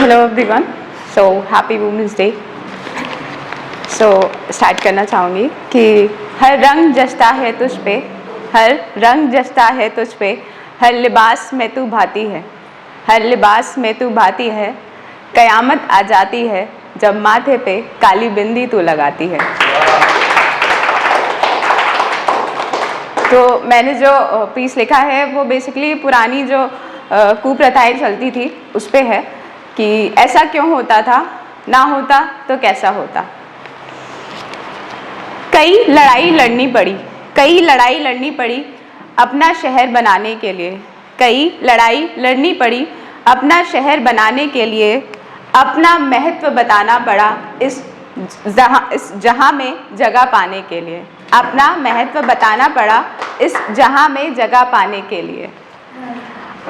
Hello everyone, so happy women's day. So start करना चाहूँगी कि हर रंग जचता है तुझ पे, हर रंग जचता है तुझ पे, हर लिबास में तू भाती है, हर लिबास में तू भाती है, कयामत आ जाती है जब माथे पे काली बिंदी तू लगाती है। तो मैंने जो पीस लिखा है वो बेसिकली पुरानी जो कुप्रथाएं चलती थी उस पे है कि ऐसा क्यों होता था, ना होता तो कैसा होता। कई लड़ाई लड़नी पड़ी, कई लड़ाई लड़नी पड़ी अपना शहर बनाने के लिए, कई लड़ाई लड़नी पड़ी अपना शहर बनाने के लिए, अपना महत्व बताना पड़ा इस जहां में जगह पाने के लिए, अपना महत्व बताना पड़ा इस जहां में जगह पाने के लिए।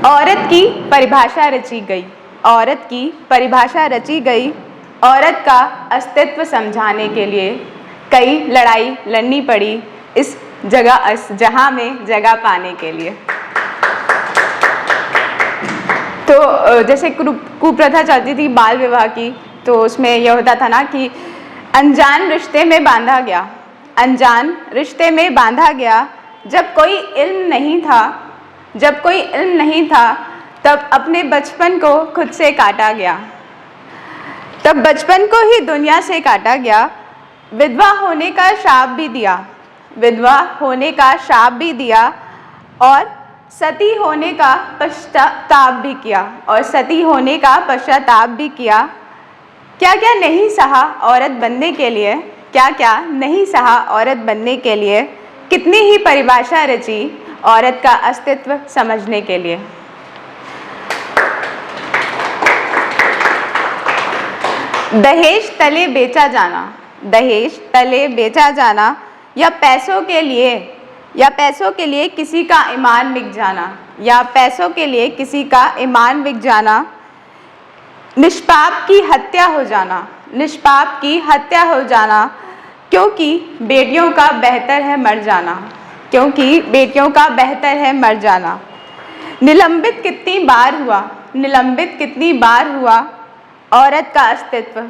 औरत की परिभाषा रची गई, औरत की परिभाषा रची गई, औरत का अस्तित्व समझाने के लिए कई लड़ाई लड़नी पड़ी इस जहां में जगह पाने के लिए। तो जैसे कुप्रथा चलती थी बाल विवाह की, तो उसमें यह होता था ना कि अनजान रिश्ते में बांधा गया, अनजान रिश्ते में बांधा गया, जब कोई इल्म नहीं था, जब कोई इल्म नहीं था तब अपने बचपन को खुद से काटा गया, तब बचपन को ही दुनिया से काटा गया। विधवा होने का श्राप भी दिया, विधवा होने का श्राप भी दिया, और सती होने का पश्चाताप भी किया, और सती होने का पश्चाताप भी किया। क्या क्या नहीं सहा औरत बनने के लिए, क्या क्या नहीं सहा औरत बनने के लिए, कितनी ही परिभाषा रची औरत का अस्तित्व समझने के लिए। दहेज तले बेचा जाना, दहेज तले बेचा जाना, या पैसों के लिए, या पैसों के लिए किसी का ईमान बिक जाना, या पैसों के लिए किसी का ईमान बिक जाना, निष्पाप की हत्या हो जाना, निष्पाप की हत्या हो जाना, क्योंकि बेटियों का बेहतर है मर जाना, क्योंकि बेटियों का बेहतर है मर जाना। निलंबित कितनी बार हुआ, निलंबित कितनी बार हुआ औरत का अस्तित्व।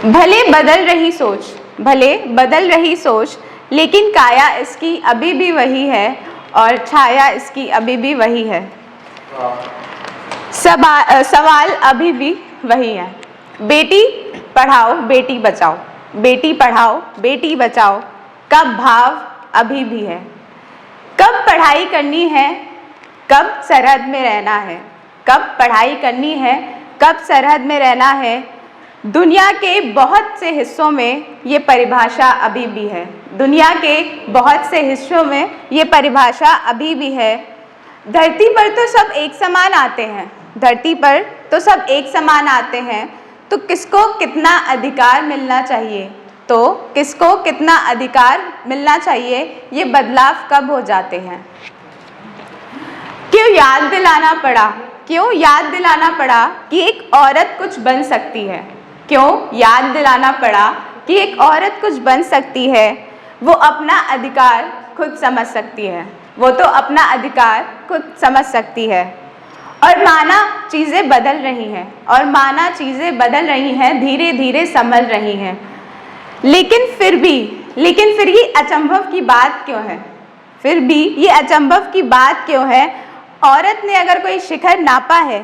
भले बदल रही सोच, भले बदल रही सोच, लेकिन काया इसकी अभी भी वही है और छाया इसकी अभी भी वही है। सवाल अभी भी वही है। बेटी पढ़ाओ बेटी बचाओ, बेटी पढ़ाओ बेटी बचाओ का भाव अभी भी है। कब पढ़ाई करनी है, कब सरहद में रहना है, कब पढ़ाई करनी है, कब सरहद में रहना है, दुनिया के बहुत से हिस्सों में ये परिभाषा अभी भी है, दुनिया के बहुत से हिस्सों में ये परिभाषा अभी भी है। धरती पर तो सब एक समान आते हैं, धरती पर तो सब एक समान आते हैं, तो किसको कितना अधिकार मिलना चाहिए, तो किसको कितना अधिकार मिलना चाहिए, ये बदलाव कब हो जाते हैं। क्यों याद दिलाना पड़ा, क्यों याद दिलाना पड़ा कि एक औरत कुछ बन सकती है, क्यों याद दिलाना पड़ा कि एक औरत कुछ बन सकती है, वो अपना अधिकार खुद समझ सकती है, वो तो अपना अधिकार खुद समझ सकती है। और माना चीज़ें बदल रही हैं, और माना चीज़ें बदल रही हैं, धीरे धीरे संभल रही हैं, लेकिन फिर ये अचंभव की बात क्यों है, फिर भी ये अचंभव की बात क्यों है। औरत ने अगर कोई शिखर नापा है,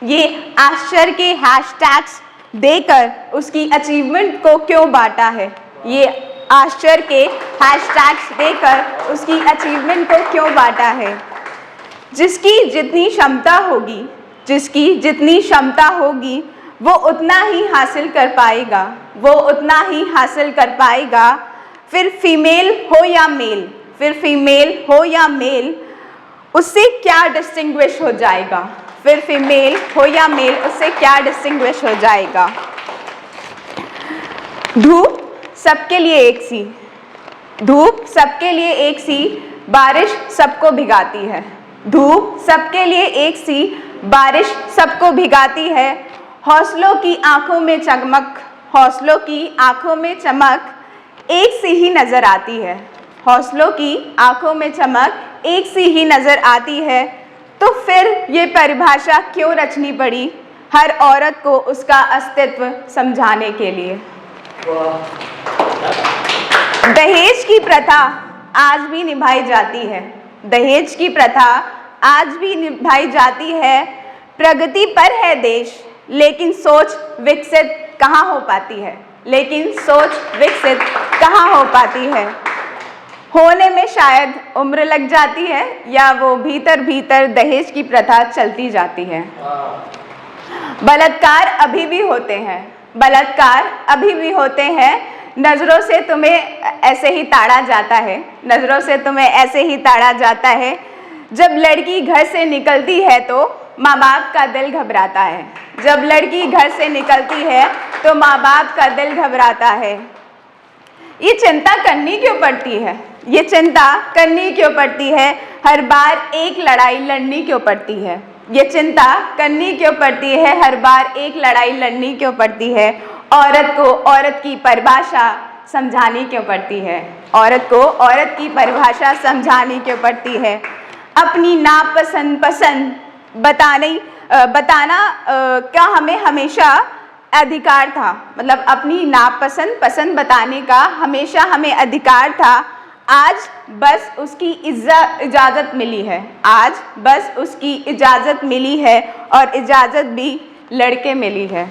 ये आश्चर्य के हैशटैग्स देकर उसकी अचीवमेंट को क्यों बांटा है, ये आश्चर्य के हैशटैग्स देकर उसकी अचीवमेंट को क्यों बांटा है। जिसकी जितनी क्षमता होगी, जिसकी जितनी क्षमता होगी, वो उतना ही हासिल कर पाएगा, वो उतना ही हासिल कर पाएगा। फिर फीमेल हो या मेल, फिर फीमेल हो या मेल, उससे क्या डिस्टिंग्विश हो जाएगा, फिर फीमेल हो या मेल, उससे क्या डिस्टिंग्विश हो जाएगा। धूप सबके लिए एक सी, धूप सबके लिए एक सी, बारिश सबको भिगाती है, धूप सबके लिए एक सी, बारिश सबको भिगाती है। हौसलों की आंखों में चमक, हौसलों की आंखों में चमक एक सी ही नज़र आती है, हौसलों की आंखों में चमक एक सी ही नज़र आती है। तो फिर ये परिभाषा क्यों रचनी पड़ी हर औरत को उसका अस्तित्व समझाने के लिए? दहेज की प्रथा आज भी निभाई जाती है, दहेज की प्रथा आज भी निभाई जाती है। प्रगति पर है देश, लेकिन सोच विकसित कहाँ हो पाती है, लेकिन सोच विकसित कहाँ हो पाती है। होने में शायद उम्र लग जाती है या वो भीतर भीतर दहेज की प्रथा चलती जाती है। बलात्कार अभी भी होते हैं, बलात्कार अभी भी होते हैं। नज़रों से तुम्हें ऐसे ही ताड़ा जाता है, नज़रों से तुम्हें ऐसे ही ताड़ा जाता है। जब लड़की घर से निकलती है तो माँ बाप का दिल घबराता है, जब लड़की घर से निकलती है तो माँ बाप का दिल घबराता है। ये चिंता करनी क्यों पड़ती है, ये चिंता करनी क्यों पड़ती है, हर बार एक लड़ाई लड़नी क्यों पड़ती है, ये चिंता करनी क्यों पड़ती है, हर बार एक लड़ाई लड़नी क्यों पड़ती है। औरत को औरत की परिभाषा समझानी क्यों पड़ती है, औरत को औरत की परिभाषा समझानी क्यों पड़ती है। अपनी नापसंद पसंद बताना का हमें हमेशा अधिकार था, मतलब अपनी नापसंद पसंद बताने का हमेशा हमें अधिकार था। आज बस उसकी इजाज़त मिली है, आज बस उसकी इजाज़त मिली है और इजाज़त भी लड़के मिली है।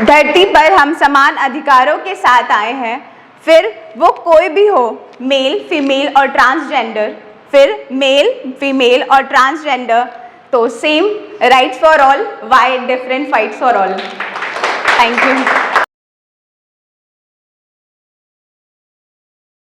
धरती पर हम समान अधिकारों के साथ आए हैं, फिर वो कोई भी हो, मेल फीमेल और ट्रांसजेंडर, फिर मेल फीमेल और ट्रांसजेंडर, तो same rights for all, why different fights for all. Thank you.